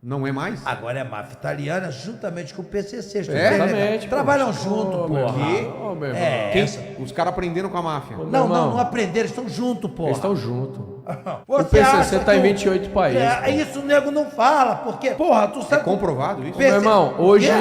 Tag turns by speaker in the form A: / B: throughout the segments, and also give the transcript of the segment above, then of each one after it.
A: Não é mais?
B: Agora é máfia italiana, juntamente com o PCC.
C: Exatamente.
B: Trabalham junto, porra.
A: Os caras aprenderam com a máfia.
B: Não aprenderam, eles estão juntos, porra.
C: Eles estão juntos. O
B: Você
C: PCC
B: acha
C: tá em
B: que
C: 28 países.
B: Isso o nego não fala, porque, porra, tu
A: É
B: sabe...
A: comprovado isso?
C: Meu irmão,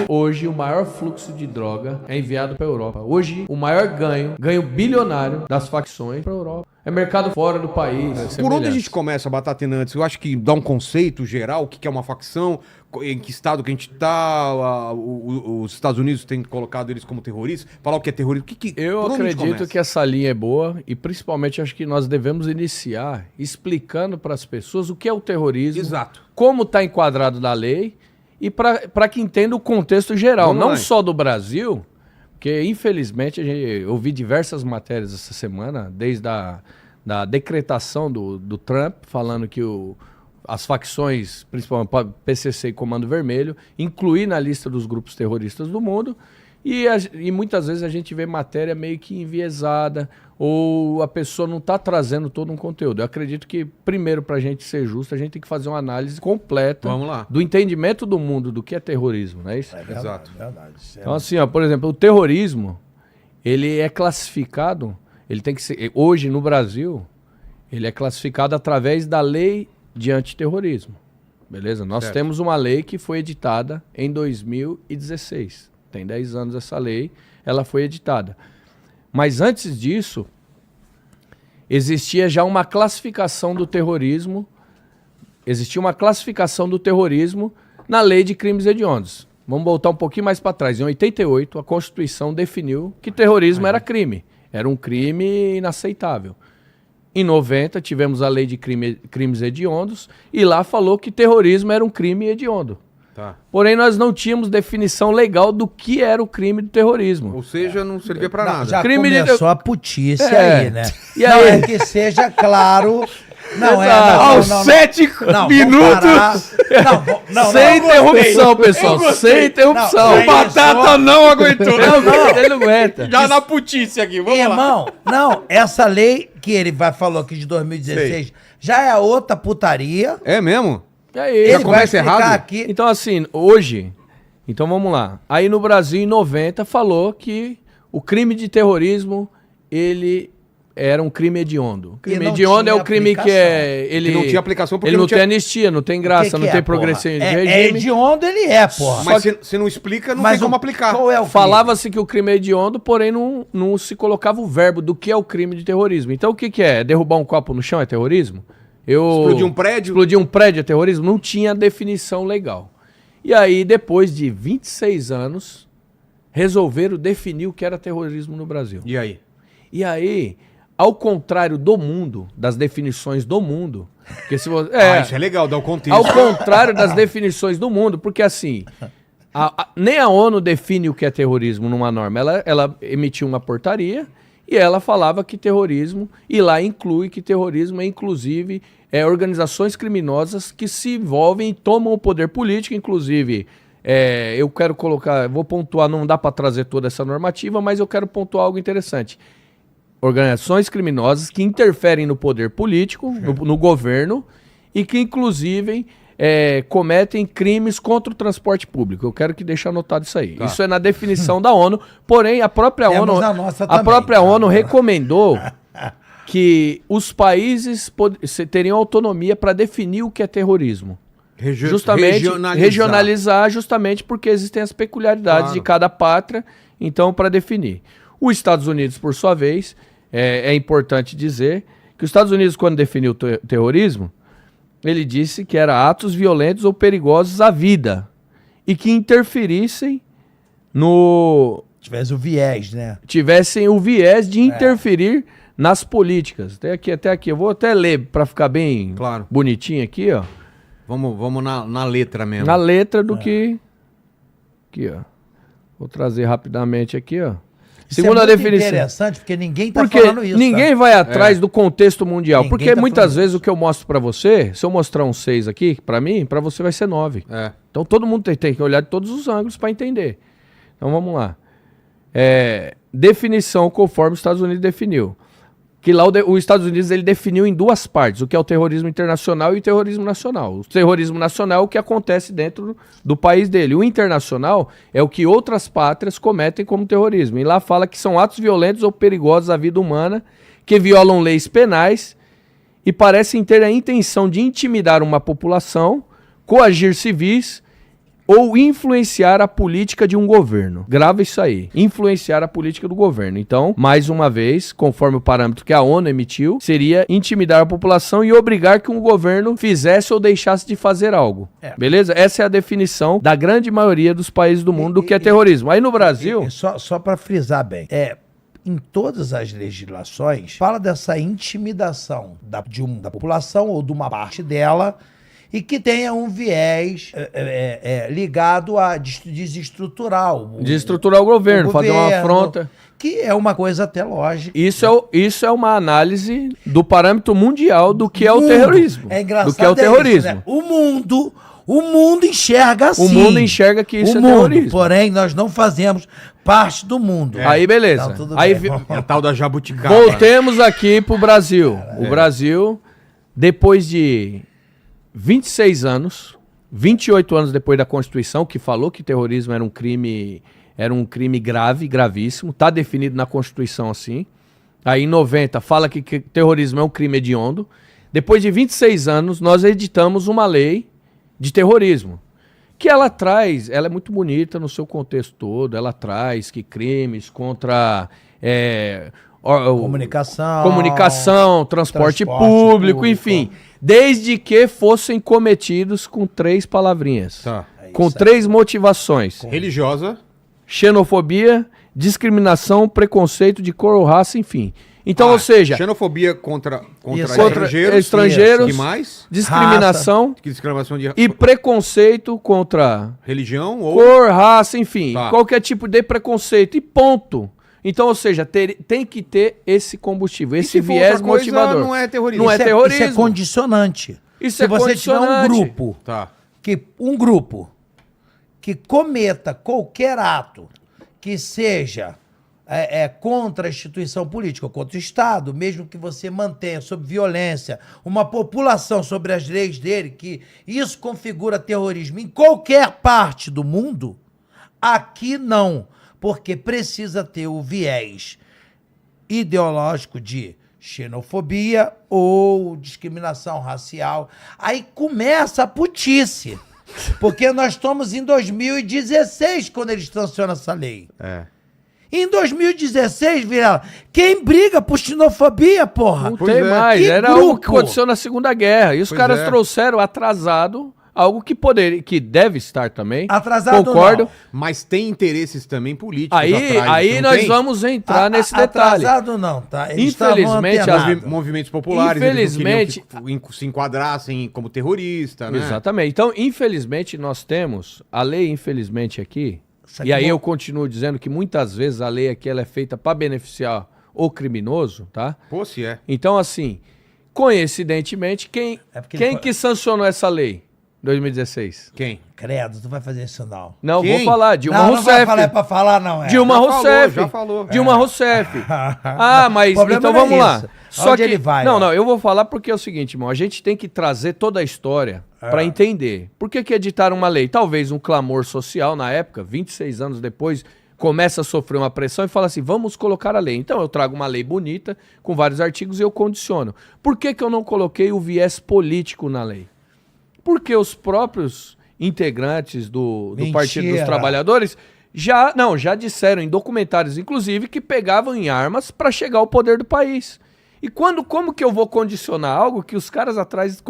C: hoje o maior fluxo de droga é enviado para Europa. Hoje o maior ganho bilionário das facções para Europa. É mercado fora do país.
A: Por onde a gente começa, Batatina, antes? Eu acho que dá um conceito geral, o que é uma facção, em que estado que a gente tá, os Estados Unidos têm colocado eles como terroristas, falar o que é terrorismo.
C: Eu acredito que essa linha é boa e principalmente acho que nós devemos iniciar explicando para as pessoas o que é o terrorismo,
A: Exato.
C: como está enquadrado na lei e para que entenda o contexto geral, não só do Brasil, porque infelizmente eu ouvi diversas matérias essa semana, desde da decretação do Trump, falando que as facções, principalmente PCC e Comando Vermelho, incluir na lista dos grupos terroristas do mundo, e muitas vezes a gente vê matéria meio que enviesada, ou a pessoa não está trazendo todo um conteúdo. Eu acredito que, primeiro, para a gente ser justo, a gente tem que fazer uma análise completa do entendimento do mundo do que é terrorismo, não é isso?
A: Exato.
B: Verdade.
C: Então, assim, por exemplo, o terrorismo, ele é classificado, ele tem que ser, hoje no Brasil, ele é classificado através da lei de antiterrorismo, beleza? Nós temos uma lei que foi editada em 2016, tem 10 anos essa lei, ela foi editada. Mas antes disso, existia já uma classificação do terrorismo, na lei de crimes hediondos. Vamos voltar um pouquinho mais para trás. Em 88, a Constituição definiu que terrorismo era crime. Era um crime inaceitável. Em 90, tivemos a lei de crimes hediondos e lá falou que terrorismo era um crime hediondo.
A: Tá.
C: Porém, nós não tínhamos definição legal do que era o crime do terrorismo.
A: Ou seja, não servia pra nada.
B: Já
C: Crime
B: começou a putice aí, né?
C: E aí?
B: Não, é que seja claro...
C: Aos 7 minutos, sem interrupção, pessoal, sem interrupção.
A: O Batata não aguentou.
C: Ele não aguenta.
A: Já na putice aqui, vamos lá.
B: Irmão, essa lei que ele falou aqui de 2016 já é outra putaria.
A: É mesmo?
C: E aí?
B: Ele vai
A: começa
B: explicar
A: errado?
B: aqui.
C: Então, assim, hoje... Então, vamos lá. Aí, no Brasil, em 90, falou que o crime de terrorismo, ele era um crime hediondo. O crime hediondo é o crime que é... Ele
A: não tinha aplicação porque
C: ele não
A: tinha
C: tem anistia, não tem graça, não tem progressão de regime.
B: É hediondo, ele é, porra.
A: Mas se não explica, não tem como aplicar.
B: Qual é o crime?
C: Falava-se que o crime é hediondo, porém não se colocava o verbo do que é o crime de terrorismo. Então, o que é? Derrubar um copo no chão é terrorismo?
A: Explodir um prédio?
C: Explodir um prédio é terrorismo? Não tinha definição legal. E aí, depois de 26 anos, resolveram definir o que era terrorismo no Brasil.
A: E aí?
C: E aí, ao contrário do mundo, das definições do mundo... Porque se você,
A: isso é legal, dá o contexto.
C: Ao contrário das definições do mundo, porque assim... nem a ONU define o que é terrorismo numa norma. Ela emitiu uma portaria e ela falava que terrorismo... E lá inclui que terrorismo é, inclusive... organizações criminosas que se envolvem e tomam o poder político, inclusive, eu quero colocar, vou pontuar, não dá para trazer toda essa normativa, mas eu quero pontuar algo interessante. Organizações criminosas que interferem no poder político, no governo, e que, inclusive, cometem crimes contra o transporte público. Eu quero que deixe anotado isso aí. Tá. Isso é na definição da ONU, porém, a própria ONU recomendou... que os países teriam autonomia para definir o que é terrorismo. Justamente regionalizar, justamente porque existem as peculiaridades de cada pátria, então, para definir. Os Estados Unidos, por sua vez, é importante dizer que os Estados Unidos, quando definiu o terrorismo, ele disse que era atos violentos ou perigosos à vida e que interferissem no... Tivessem o viés de interferir nas políticas. Até aqui. Eu vou até ler para ficar bem bonitinho aqui, ó.
A: Vamos na letra mesmo.
C: Na letra do que... Aqui, ó. Vou trazer rapidamente aqui, ó.
B: Segunda definição. Interessante, porque ninguém tá falando isso.
C: Ninguém vai atrás do contexto mundial. Ninguém porque muitas vezes o que eu mostro para você, se eu mostrar um 6 aqui, para mim, para você vai ser 9. Então todo mundo tem que olhar de todos os ângulos para entender. Então vamos lá. Definição conforme os Estados Unidos definiu. que lá os Estados Unidos ele definiu em duas partes, o que é o terrorismo internacional e o terrorismo nacional. O terrorismo nacional é o que acontece dentro do país dele. O internacional é o que outras pátrias cometem como terrorismo. E lá fala que são atos violentos ou perigosos à vida humana, que violam leis penais e parecem ter a intenção de intimidar uma população, coagir civis ou influenciar a política de um governo. Grava isso aí. Influenciar a política do governo. Então, mais uma vez, conforme o parâmetro que a ONU emitiu, seria intimidar a população e obrigar que um governo fizesse ou deixasse de fazer algo. Beleza? Essa é a definição da grande maioria dos países do mundo do que é terrorismo. Aí no Brasil...
B: Só para frisar bem, em todas as legislações, fala dessa intimidação da população ou de uma parte dela e que tenha um viés ligado a desestruturar
C: desestruturar o governo, fazer uma afronta.
B: Que é uma coisa até lógica.
C: Isso é uma análise do parâmetro mundial do que é o terrorismo.
B: É engraçado.
C: Do que é o terrorismo.
B: Isso, né? O mundo enxerga assim.
C: O mundo enxerga que isso é terrorismo.
B: Porém, nós não fazemos parte do mundo.
C: Aí, beleza.
B: Então,
C: aí
A: É a tal da jabuticaba.
C: voltemos aqui pro Brasil. O Brasil, depois de 26 anos, 28 anos depois da Constituição, que falou que terrorismo era um crime grave, gravíssimo, tá definido na Constituição assim. Aí em 90 fala que terrorismo é um crime hediondo. Depois de 26 anos, nós editamos uma lei de terrorismo, que ela é muito bonita no seu contexto todo, ela traz que crimes contra comunicação, transporte público, enfim, desde que fossem cometidos com 3 palavrinhas, com 3 motivações:
A: religiosa,
C: xenofobia, discriminação, preconceito de cor ou raça, enfim. Então, ou seja...
A: xenofobia contra
C: estrangeiros.
A: Que mais?
C: Discriminação.
A: Discriminação de...
C: E preconceito contra...
A: religião ou...
C: cor, raça, enfim. Qualquer tipo de preconceito. E ponto. Então, ou seja, tem que ter esse combustível, esse viés motivador.
A: Não é terrorismo.
C: Não é terrorismo.
B: Isso é condicionante.
C: Isso
B: Se
C: é
B: você tiver um grupo que cometa qualquer ato que seja contra a instituição política, contra o Estado, mesmo que você mantenha sob violência uma população sobre as leis dele, que isso configura terrorismo em qualquer parte do mundo, aqui não, porque precisa ter o viés ideológico de xenofobia ou discriminação racial. Aí começa a putice, porque nós estamos em 2016 quando eles sancionam essa lei. Em 2016, Vilela, quem briga por xenofobia, porra?
C: Não tem mais. Era algo que aconteceu na Segunda Guerra. E os caras trouxeram atrasado algo que deve estar também.
B: Atrasado
C: concordo.
B: não.
A: Mas tem interesses também políticos
C: Aí nós vamos entrar nesse detalhe.
B: Atrasado não, tá?
C: Eles infelizmente,
A: os movimentos populares
C: infelizmente,
A: eles não queriam que se enquadrassem como terrorista, né?
C: Exatamente. Então, infelizmente, nós temos a lei, infelizmente, aqui. E aí eu continuo dizendo que muitas vezes a lei aqui ela é feita para beneficiar o criminoso, tá?
A: Pô, se é.
C: Então, assim, coincidentemente, quem que sancionou essa lei? 2016.
A: Quem?
B: Credo, tu vai fazer isso não.
C: Não,
A: Quem?
C: vou falar. Dilma
B: Não
C: Rousseff.
B: vai falar, é pra falar, não.
C: Dilma Rousseff.
A: Já falou.
C: Dilma Rousseff. Mas então vamos lá. Só que
B: ele vai?
C: Não, eu vou falar porque é o seguinte, irmão. A gente tem que trazer toda a história para entender. Por que editaram uma lei? Talvez um clamor social na época, 26 anos depois, começa a sofrer uma pressão e fala assim, vamos colocar a lei. Então eu trago uma lei bonita, com vários artigos e eu condiciono. Por que eu não coloquei o viés político na lei? Porque os próprios integrantes do Partido dos Trabalhadores já disseram em documentários, inclusive, que pegavam em armas para chegar ao poder do país. E como que eu vou condicionar algo que os caras atrás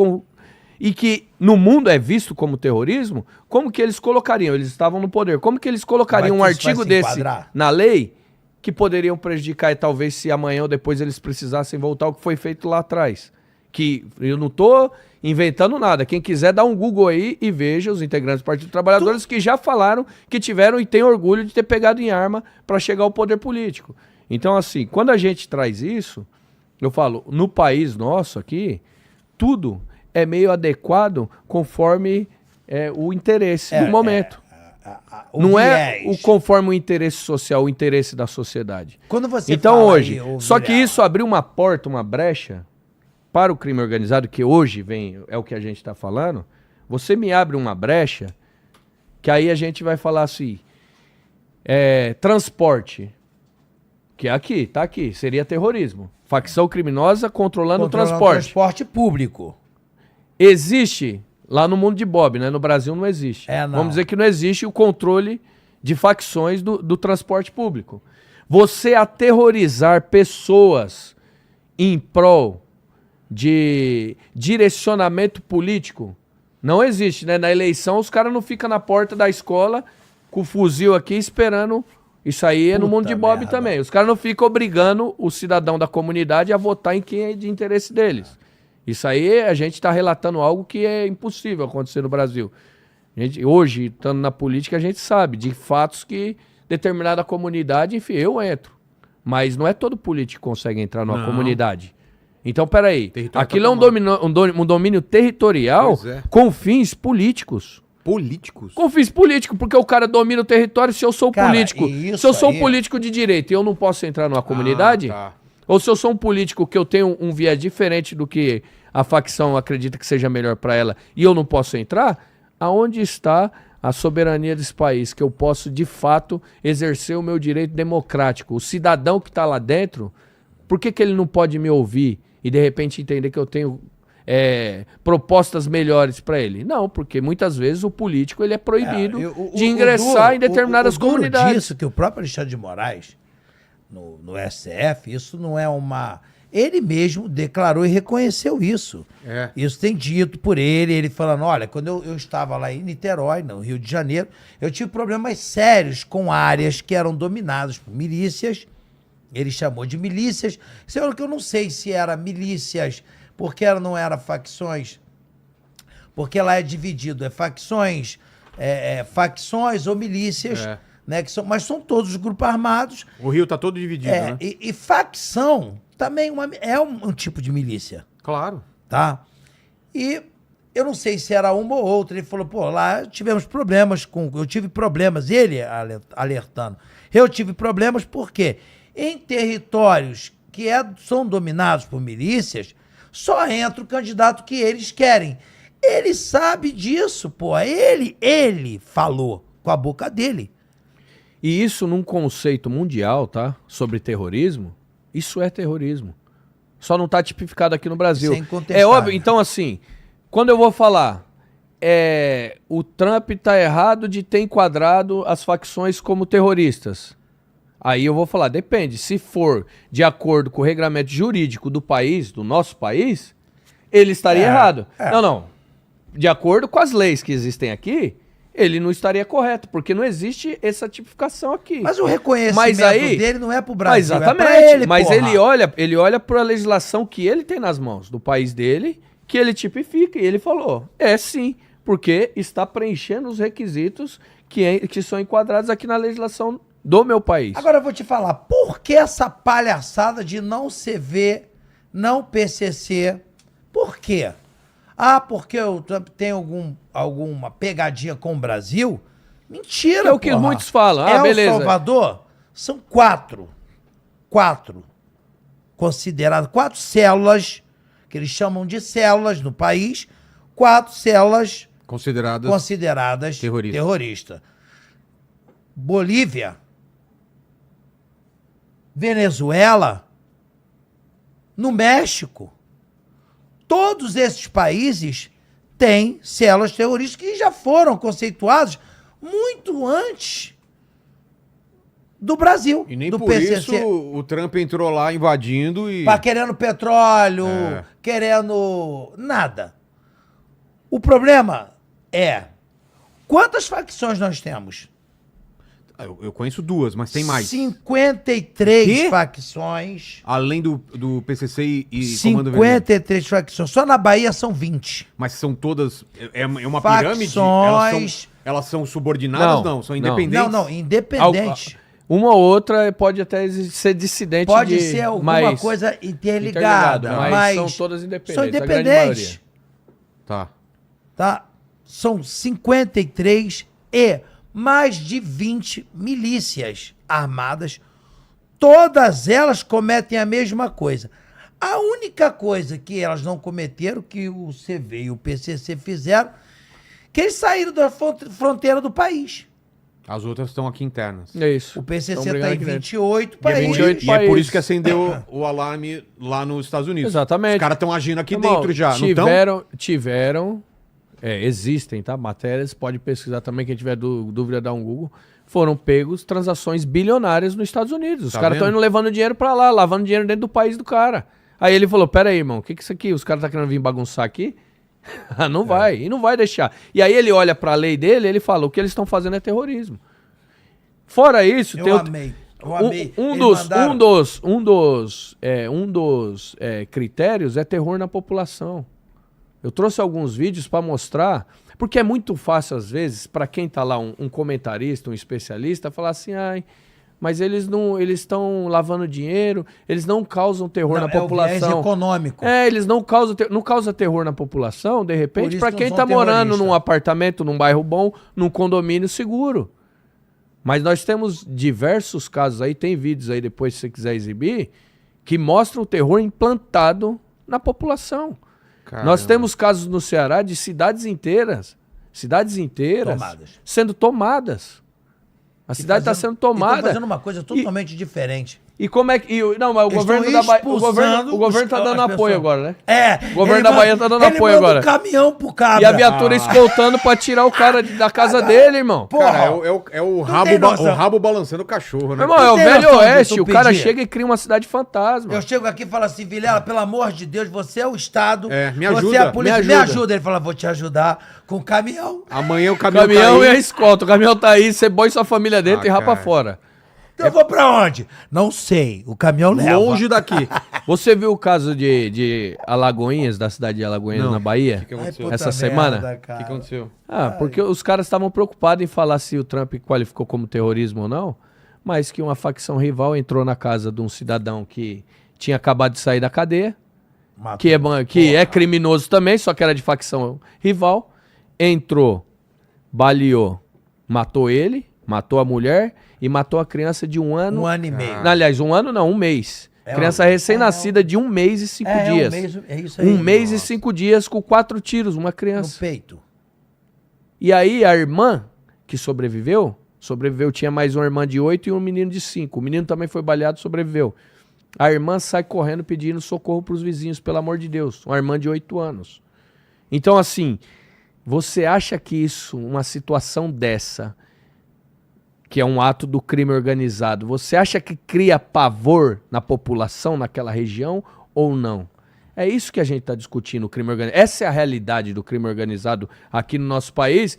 C: e que no mundo é visto como terrorismo, como que eles colocariam? Eles estavam no poder. Como que eles colocariam um artigo desse na lei que poderiam prejudicar e talvez se amanhã ou depois eles precisassem voltar ao que foi feito lá atrás? Que eu não tô inventando nada. Quem quiser dar um Google aí e veja os integrantes do Partido dos Trabalhadores que já falaram que tiveram e têm orgulho de ter pegado em arma para chegar ao poder político. Então, assim, quando a gente traz isso, eu falo, no país nosso aqui, tudo é meio adequado conforme o interesse do momento.
B: o
C: Não
B: viés.
C: é o conforme o interesse social, o interesse da sociedade.
B: Quando você
C: Então
B: fala
C: hoje,
B: aí,
C: só que isso abriu uma porta, uma brecha para o crime organizado, que hoje é o que a gente está falando. Você me abre uma brecha, que aí a gente vai falar assim, transporte, que é aqui, tá aqui, seria terrorismo. Facção criminosa controlando o transporte.
B: Transporte público.
C: Existe lá no mundo de Bob, né? No Brasil não existe.
B: Não.
C: Vamos dizer que não existe o controle de facções do transporte público. Você aterrorizar pessoas em prol de direcionamento político não existe, né? Na eleição os caras não ficam na porta da escola com o fuzil aqui esperando. Isso aí é no mundo de Bob também. Os caras não ficam obrigando o cidadão da comunidade a votar em quem é de interesse deles. Isso aí a gente está relatando algo que é impossível acontecer no Brasil. Hoje, estando na política, a gente sabe de fatos que determinada comunidade, enfim, eu entro. Mas não é todo político que consegue entrar numa comunidade. Então, peraí. Aquilo é um domínio territorial com fins políticos.
A: Políticos?
C: Com fins políticos, porque o cara domina o território. Se eu sou político, se eu sou um político de direita e eu não posso entrar numa comunidade, ou se eu sou um político que eu tenho um viés diferente do que a facção acredita que seja melhor para ela e eu não posso entrar, aonde está a soberania desse país? Que eu posso, de fato, exercer o meu direito democrático. O cidadão que está lá dentro, por que ele não pode me ouvir e, de repente, entender que eu tenho propostas melhores para ele? Não, porque muitas vezes o político ele é proibido de ingressar em determinadas comunidades.
B: Disso que o próprio Alexandre de Moraes, no STF, isso não é uma... Ele mesmo declarou e reconheceu isso. Isso tem dito por ele falando, olha, quando eu estava lá em Niterói, no Rio de Janeiro, eu tive problemas sérios com áreas que eram dominadas por milícias. Ele chamou de milícias, sendo que eu não sei se era milícias, porque ela não era facções, porque lá é dividido, facções ou milícias, né, mas são todos grupos armados.
A: O Rio tá todo dividido, né?
B: E facção também é um tipo de milícia.
A: Claro.
B: Tá? E eu não sei se era uma ou outra. Ele falou, pô, lá tivemos problemas eu tive problemas, ele alertando. Eu tive problemas porque em territórios que são dominados por milícias, só entra o candidato que eles querem. Ele sabe disso, pô. Ele falou com a boca dele.
C: E isso num conceito mundial, tá? Sobre terrorismo, isso é terrorismo. Só não está tipificado aqui no Brasil.
B: Sem contestar,
C: é óbvio,
B: né?
C: Então assim, quando eu vou falar, o Trump está errado de ter enquadrado as facções como terroristas. Aí eu vou falar, depende. Se for de acordo com o regramento jurídico do país, do nosso país, ele estaria errado. Não. De acordo com as leis que existem aqui, ele não estaria correto, porque não existe essa tipificação aqui.
B: Mas o reconhecimento dele não é pro Brasil,
C: exatamente,
B: é pra ele,
C: mas
B: porra.
C: ele olha para a legislação que ele tem nas mãos, do país dele, que ele tipifica, e ele falou, sim, porque está preenchendo os requisitos que são enquadrados aqui na legislação do meu país.
B: Agora eu vou te falar, por que essa palhaçada de não CV, não PCC? Por quê? Porque o Trump tem alguma pegadinha com o Brasil? Mentira,
C: que é o que muitos falam. Beleza.
B: El Salvador são quatro consideradas, 4 células, que eles chamam de células no país, 4 células consideradas terroristas. Bolívia, Venezuela, no México. Todos esses países têm células terroristas que já foram conceituadas muito antes do Brasil,
A: E nem
B: do
A: por
B: PCC.
A: isso o Trump entrou lá invadindo e...
B: Querendo petróleo, querendo nada. O problema é, quantas facções nós temos?
A: Eu conheço 2, mas tem mais.
B: 53 facções.
A: Além do PCC e Comando Vermelho.
B: 53 facções. Só na Bahia são 20.
A: Mas são todas... É uma
B: Facções.
A: pirâmide? Elas são subordinadas? Não, são independentes?
B: Não, independente.
C: Uma ou outra pode até ser dissidente.
B: Pode ser alguma coisa interligada, mas
C: são todas independentes.
B: São independentes.
A: Tá.
B: São 53 e mais de 20 milícias armadas, todas elas cometem a mesma coisa. A única coisa que elas não cometeram, que o CV e o PCC fizeram, que eles saíram da fronteira do país.
A: As outras estão aqui internas.
C: É isso.
B: O PCC
C: Estão
B: está
C: brigando
B: em
C: aqui dentro.
B: 28
A: E é,
B: países.
C: 28
A: e é por
C: países.
A: isso que acendeu o alarme lá nos Estados Unidos.
C: Exatamente.
A: Os caras estão agindo aqui
C: Irmão,
A: dentro já, não estão?
C: Tiveram, existem, tá? Matérias, pode pesquisar também, quem tiver dúvida dá um Google. Foram pegos transações bilionárias nos Estados Unidos. Os
A: Tá
C: caras estão
A: vendo?
C: indo levando dinheiro pra lá, lavando dinheiro dentro do país do cara. Aí ele falou, pera aí, irmão, o que é isso aqui? Os caras estão querendo vir bagunçar aqui? Não vai, e não vai deixar. E aí ele olha pra lei dele e ele fala, o que eles estão fazendo é terrorismo. Fora isso,
B: Eu amei.
C: Um dos critérios é terror na população. Eu trouxe alguns vídeos para mostrar, porque é muito fácil às vezes para quem tá lá um comentarista, um especialista, falar assim, ai, mas eles estão lavando dinheiro, eles não causam terror na população.
B: É o viés econômico.
C: Eles não causam terror na população, de repente, para quem tá morando num apartamento, num bairro bom, num condomínio seguro. Mas nós temos diversos casos aí, tem vídeos aí depois se você quiser exibir, que mostram o terror implantado na população.
A: Caramba.
C: Nós temos casos no Ceará de cidades inteiras sendo tomadas. A cidade está sendo tomada.
B: Estão fazendo uma coisa totalmente diferente.
C: E como é que... Não, mas o governo da Bahia... O governo tá dando apoio agora, né? O governo da Bahia tá dando apoio agora.
B: Ele manda um caminhão pro cabra.
C: E a viatura escoltando pra tirar o cara da casa dele, irmão.
A: Cara, é o rabo balançando o cachorro, né?
C: Meu irmão, é o Velho Oeste. O cara chega e cria uma cidade fantasma.
B: Eu chego aqui e falo assim, Vilela, pelo amor de Deus, você é o Estado.
A: Me ajuda.
B: Você é a polícia, me ajuda. Ele fala, vou te ajudar com o caminhão.
A: Amanhã o caminhão
C: e a escolta. O caminhão tá aí, você põe sua família dentro e rapa fora.
B: Então eu vou pra onde? Não sei. O caminhão leva.
A: Longe daqui.
C: Você viu o caso de Alagoinhas, da cidade de Alagoinhas, na Bahia?
A: O que aconteceu?
C: Essa semana?
A: O que aconteceu?
C: Porque os caras estavam preocupados em falar se o Trump qualificou como terrorismo ou não, mas que uma facção rival entrou na casa de um cidadão que tinha acabado de sair da cadeia, que é criminoso também, só que era de facção rival, entrou, baleou, matou ele, matou a mulher e matou a criança de 1 ano.
B: 1 ano e meio.
C: Aliás, 1 ano não, 1 mês. Criança recém-nascida de 1 mês e 5 dias.
B: É isso aí.
C: 1 mês e 5 dias com 4 tiros, uma criança.
B: No peito.
C: E aí a irmã que sobreviveu, tinha mais uma irmã de 8 e um menino de 5. O menino também foi baleado, sobreviveu. A irmã sai correndo pedindo socorro para os vizinhos, pelo amor de Deus. Uma irmã de 8 anos. Então, assim, você acha que isso, uma situação dessa, que é um ato do crime organizado, você acha que cria pavor na população naquela região ou não? É isso que a gente está discutindo, o crime organizado. Essa é a realidade do crime organizado aqui no nosso país,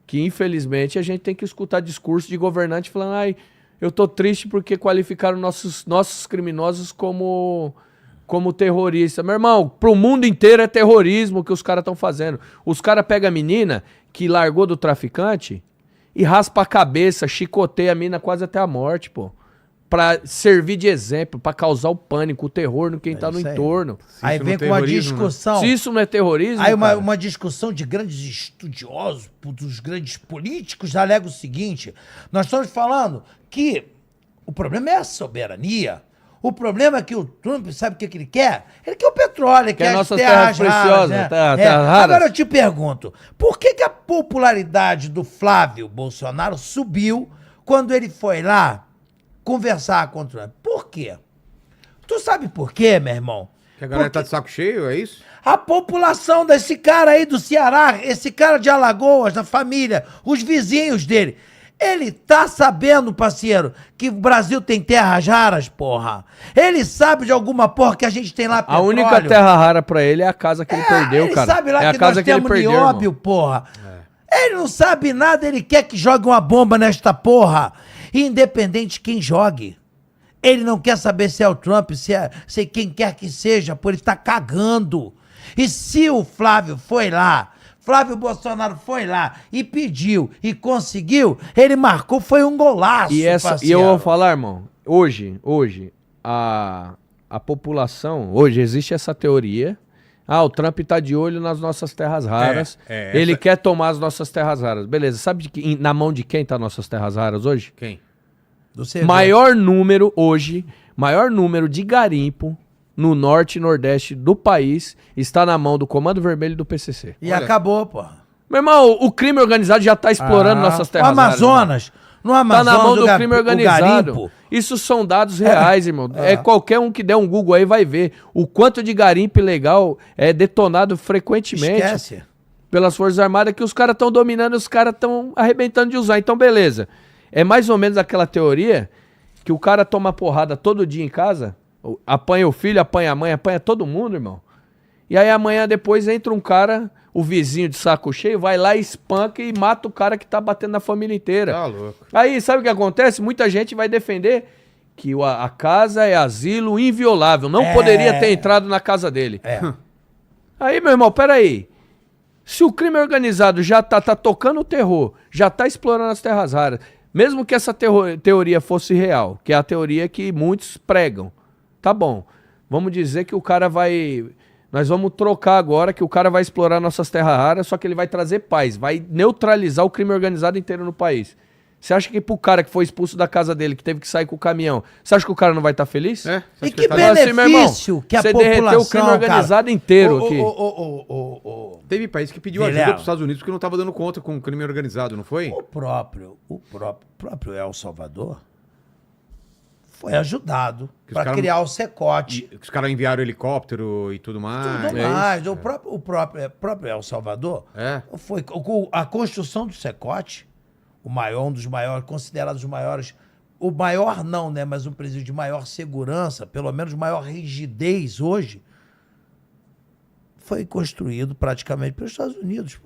C: que infelizmente a gente tem que escutar discurso de governante falando, ai, eu tô triste porque qualificaram nossos criminosos como terrorista. Meu irmão, pro mundo inteiro é terrorismo que os caras estão fazendo. Os caras pegam a menina que largou do traficante e raspa a cabeça, chicoteia a mina quase até a morte, pô. Pra servir de exemplo, pra causar o pânico, o terror no quem tá no entorno.
B: Aí vem com uma discussão.
C: Se isso não é terrorismo,
B: aí uma discussão de grandes estudiosos, dos grandes políticos, alega o seguinte, nós estamos falando que o problema é a soberania. O problema é que o Trump, sabe o que ele quer? Ele quer o petróleo, ele quer as
C: nossas
B: terras
C: preciosas,
B: raras, né?
C: terras raras.
B: Agora eu te pergunto, por que a popularidade do Flávio Bolsonaro subiu quando ele foi lá conversar com o Trump? Por quê? Tu sabe por quê, meu irmão?
A: Que a galera tá de saco cheio, é isso?
B: A população desse cara aí do Ceará, esse cara de Alagoas, da família, os vizinhos dele, ele tá sabendo, parceiro, que o Brasil tem terras raras, porra. Ele sabe de alguma porra que a gente tem lá petróleo.
C: A única terra rara pra ele é a casa que ele perdeu,
B: ele
C: cara.
B: Ele sabe lá
C: é
B: que
C: a casa
B: nós
C: que ele
B: temos
C: perdeu,
B: nióbio, porra. Ele não sabe nada, ele quer que jogue uma bomba nesta porra. Independente de quem jogue. Ele não quer saber se é o Trump, se é quem quer que seja, por ele tá cagando. E se o Flávio Bolsonaro foi lá e pediu e conseguiu, ele marcou, foi um golaço,
C: e eu vou falar, irmão, hoje a população, hoje existe essa teoria, Ah, o Trump tá de olho nas nossas terras raras. Ele quer tomar as nossas terras raras. Beleza, sabe na mão de quem tá nossas terras raras hoje?
A: Quem?
C: Maior número de garimpo no norte e nordeste do país está na mão do Comando Vermelho e do PCC.
B: E acabou, pô.
C: Meu irmão, o crime organizado já tá explorando nossas terras raras.
B: No Amazonas,
C: tá na mão do crime organizado. Isso são dados reais, irmão. Qualquer um que der um Google aí vai ver o quanto de garimpo ilegal é detonado frequentemente.
B: Esquece.
C: Pelas Forças Armadas, que os caras estão dominando, os caras estão arrebentando de usar. Então, beleza. É mais ou menos aquela teoria que o cara toma porrada todo dia em casa, apanha o filho, apanha a mãe, apanha todo mundo, irmão. E aí amanhã depois entra um cara, o vizinho de saco cheio, vai lá, espanca e mata o cara que tá batendo na família inteira.
A: Tá louco.
C: Aí sabe o que acontece? Muita gente vai defender que a casa é asilo inviolável, não poderia ter entrado na casa dele. Aí, meu irmão, peraí. Se o crime organizado já tá tocando o terror, já tá explorando as terras raras, mesmo que essa teoria fosse real, que é a teoria que muitos pregam, tá bom. Vamos dizer que o cara vai... Nós vamos trocar agora que o cara vai explorar nossas terras raras, só que ele vai trazer paz, vai neutralizar o crime organizado inteiro no país. Você acha que pro cara que foi expulso da casa dele, que teve que sair com o caminhão, você acha que o cara não vai estar feliz?
B: E que benefício que a população...
C: Você derreteu o crime organizado inteiro aqui.
A: Teve país que pediu ajuda para os Estados Unidos porque não estava dando conta com o crime organizado, não foi?
B: O próprio El Salvador foi ajudado para criar o Secote.
A: Os caras enviaram helicóptero e tudo mais.
B: Tudo mais. O próprio El Salvador foi a construção do Secote, um dos maiores, considerado os maiores, o maior não, né, mas um presídio de maior segurança, pelo menos maior rigidez hoje, foi construído praticamente pelos Estados Unidos,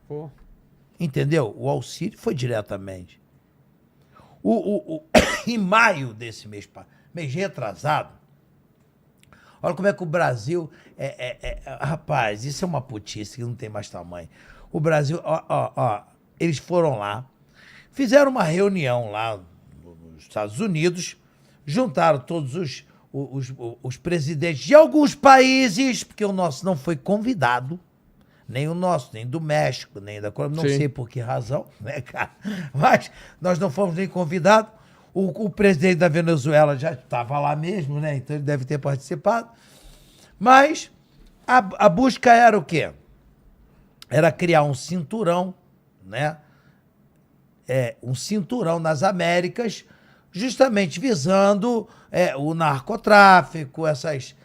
B: pô. Entendeu? O auxílio foi diretamente. Em maio desse mês retrasado, olha como é que o Brasil... rapaz, isso é uma putice que não tem mais tamanho. O Brasil, eles foram lá, fizeram uma reunião lá nos Estados Unidos, juntaram todos os presidentes de alguns países, porque o nosso não foi convidado, nem o nosso, nem do México, nem da Colômbia, não sei por que razão, né, cara? Mas nós não fomos nem convidados. O presidente da Venezuela já estava lá mesmo, né? Então ele deve ter participado. Mas a busca era o quê? Era criar um cinturão, né? Um cinturão nas Américas, justamente visando o narcotráfico, essas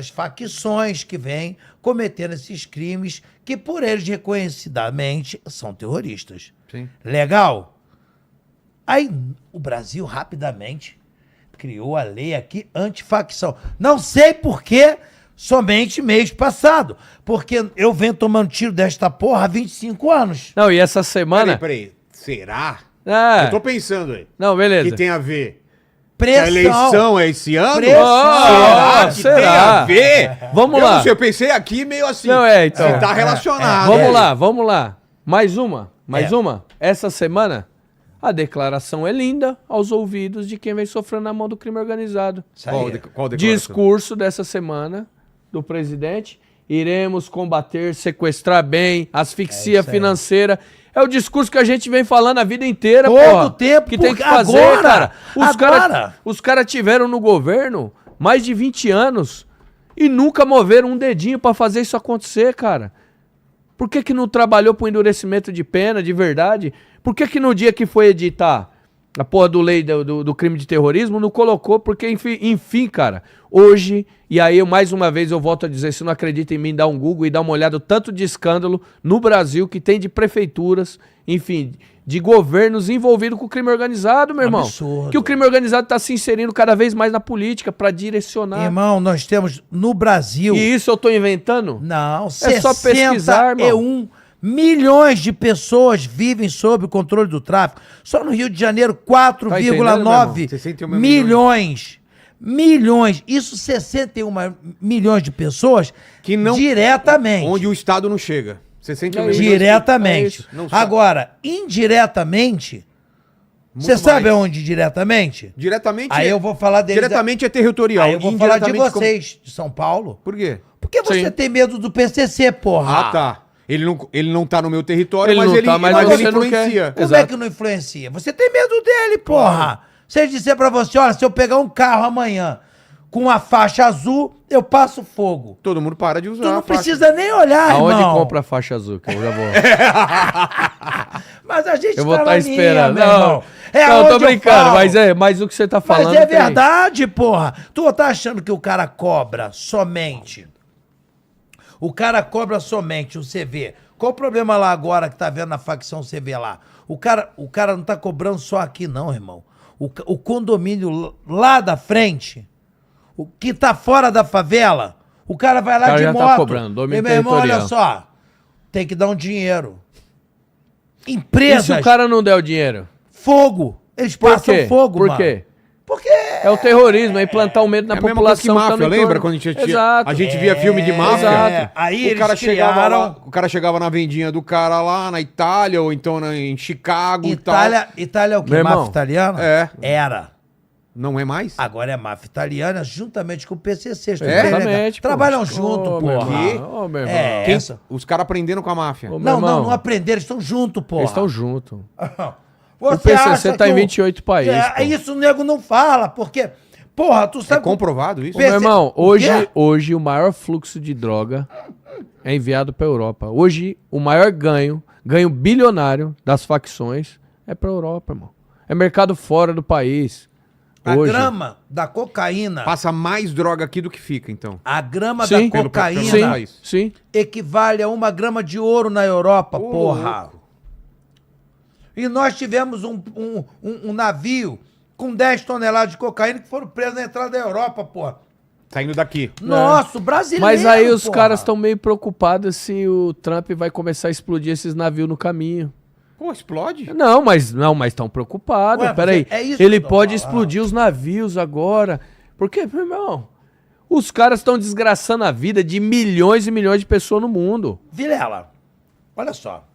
B: facções que vêm cometendo esses crimes que, por eles reconhecidamente, são terroristas.
A: Sim.
B: Legal? Aí o Brasil rapidamente criou a lei aqui antifacção. Não sei por que somente mês passado, porque eu venho tomando tiro desta porra há 25 anos.
C: Não, e essa semana...
A: Peraí, será?
C: Eu
A: tô pensando aí.
C: Não, beleza.
A: Que tem a ver...
B: Pressão.
A: A eleição é esse ano?
B: Pressão.
A: Será que tem a ver?
C: Vamos lá.
A: Não sei, eu pensei aqui meio assim.
C: Não, então.
A: Tá relacionado.
C: Vamos lá. Mais uma. Essa semana, a declaração é linda aos ouvidos de quem vem sofrendo na mão do crime organizado.
A: Qual declaração?
C: Discurso dessa semana do presidente. Iremos combater, sequestrar bem, asfixia financeira. É o discurso que a gente vem falando a vida inteira,
B: todo tempo,
C: que tem que fazer,
B: agora,
C: cara. Os caras tiveram no governo mais de 20 anos e nunca moveram um dedinho pra fazer isso acontecer, cara. Por que não trabalhou pro endurecimento de pena, de verdade? Por que no dia que foi editar a porra do lei do crime de terrorismo não colocou? Porque, enfim, cara, hoje, e aí mais uma vez eu volto a dizer, se não acredita em mim, dá um Google e dá uma olhada, tanto de escândalo no Brasil que tem de prefeituras, enfim, de governos envolvidos com o crime organizado, meu irmão.
B: Absurdo.
C: Que o crime organizado tá se inserindo cada vez mais na política para direcionar.
B: Irmão, nós temos no Brasil...
C: E isso eu tô inventando?
B: Não,
C: é só pesquisar, irmão.
B: Milhões de pessoas vivem sob o controle do tráfico. Só no Rio de Janeiro, 4,9 milhões. Milhões. Isso 61 milhões de pessoas
A: que não,
B: diretamente.
A: Onde o Estado não chega. 61 milhões
B: diretamente.
A: Não
B: agora, indiretamente, Você sabe aonde diretamente?
A: Diretamente.
B: Aí eu vou falar deles.
A: Diretamente é territorial.
B: Aí eu vou falar de vocês, de São Paulo.
A: Por quê?
B: Porque você tem medo do PCC, porra.
A: Ah, tá. Ele não tá no meu território,
C: Ele
A: mas
C: não
A: ele,
C: tá, mas
A: mas ele
C: você não
A: influencia.
C: quer.
B: Como
C: Exato.
B: é que não influencia? Você tem medo dele, porra. Se ele disser pra você, olha, se eu pegar um carro amanhã com uma faixa azul, eu passo fogo.
A: Todo mundo para de usar.
B: Tu não
A: a faixa.
B: precisa nem olhar,
C: Aonde
B: irmão.
C: compra a faixa azul? Que eu já vou.
B: Mas a gente
C: Eu vou
B: tá
C: estar
B: na
C: esperando.
B: minha, meu irmão.
C: Não, eu tô
B: aonde eu
C: brincando,
B: falo.
C: mas o que você tá
B: Mas
C: falando.
B: é
C: tem-
B: verdade, porra. Tu tá achando que o cara cobra somente? O cara cobra somente o CV. Qual o problema lá agora que tá vendo na facção CV lá? O cara não tá cobrando só aqui não, irmão. O condomínio lá da frente, o que tá fora da favela, o cara vai lá
C: O cara
B: de
C: já tá
B: moto.
C: cobrando, domínio
B: Meu irmão, olha
C: territorial.
B: só. Tem que dar um dinheiro.
C: E
B: Empresas,
C: se o cara não der o dinheiro?
B: fogo. Eles
C: Por
B: passam
C: quê?
B: fogo,
C: Por
B: mano.
C: quê?
B: Porque
C: É o terrorismo, é implantar o medo na
A: É a mesma coisa que
C: população.
A: máfia,
C: tá no
A: lembra?
C: entorno.
A: Quando
C: Exato.
A: a gente via filme de máfia?
C: Exato.
B: Aí
A: O cara,
B: eles
A: chegava
B: criaram...
A: lá, o cara chegava na vendinha do cara lá na Itália, ou então em Chicago e tal.
B: Itália é o que?
C: Meu irmão,
B: Máfia italiana?
A: é.
B: Era.
A: Não é mais?
B: Agora é máfia italiana juntamente com o PCC.
A: É?
C: Exatamente, pô.
B: Trabalham junto,
C: Ô, meu
B: porra.
C: irmão. Ô, meu irmão.
B: É,
A: Quem-
B: essa.
A: Os caras aprendendo com a máfia.
C: Ô, meu
B: Não,
C: irmão,
B: não aprenderam, eles estão juntos, porra.
C: Eles estão juntos.
B: Você
C: O PCC
B: acha
C: tá
B: que
C: em 28 países,
B: É,
C: pô.
B: isso o nego não fala, porque... Porra, tu
A: É
B: sabe...
A: comprovado isso?
C: Ô, meu irmão,
B: O quê?
C: hoje o maior fluxo de droga é enviado para Europa. Hoje o maior ganho bilionário das facções é para Europa, irmão. É mercado fora do país.
B: A
C: Hoje.
B: grama da cocaína...
A: Passa mais droga aqui do que fica, então.
B: A grama
C: Sim.
B: da cocaína
A: Pelo
C: Sim,
A: país.
C: sim.
B: equivale a 1 grama de ouro na Europa,
A: Ô,
B: porra.
A: louco.
B: E nós tivemos um navio com 10 toneladas de cocaína que foram presos na entrada da Europa, porra.
A: Saindo daqui.
B: Nossa, o brasileiro,
C: Mas aí os
B: porra.
C: caras estão meio preocupados se o Trump vai começar a explodir esses navios no caminho.
A: Pô, explode.
C: Não, mas estão preocupados.
B: Ué,
C: Peraí.
B: é isso que
C: Ele
B: eu tô
C: pode
B: falando.
C: explodir os navios agora. Porque, meu irmão, os caras estão desgraçando a vida de milhões e milhões de pessoas no mundo.
B: Vilela, olha só.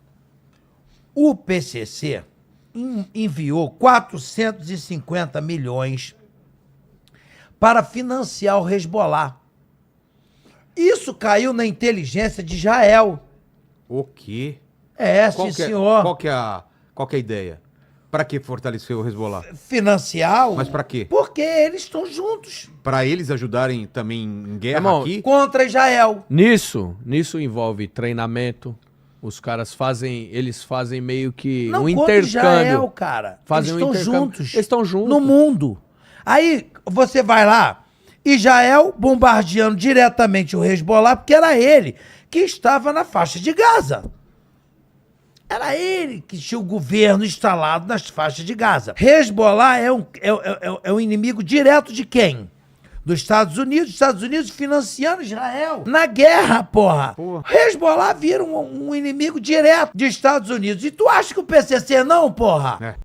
B: O PCC enviou 450 milhões para financiar o Hezbollah. Isso caiu na inteligência de Israel.
A: O quê?
B: É,
A: Qual
B: sim,
A: que é-
B: senhor.
A: Qual que é a ideia? Pra que fortalecer o Hezbollah?
B: Financiar.
A: Mas pra quê?
B: Porque eles estão juntos
A: Pra eles ajudarem também em guerra
C: Irmão,
A: aqui?
B: contra Israel.
C: Nisso envolve treinamento. Os caras eles fazem meio que
B: Não
C: um
B: contra
C: intercâmbio.
B: Israel, cara.
C: Fazem
B: Eles
C: um
B: estão
C: intercâmbio.
B: juntos.
C: Eles estão juntos.
B: No mundo. Aí você vai lá, Israel bombardeando diretamente o Hezbollah, porque era ele que estava na faixa de Gaza. Era ele que tinha o governo instalado nas faixas de Gaza. Hezbollah é um inimigo direto de quem? Dos Estados Unidos financiando Israel na guerra, porra. Hezbollah vira um inimigo direto dos Estados Unidos. E tu acha que o PCC não, porra?
A: É.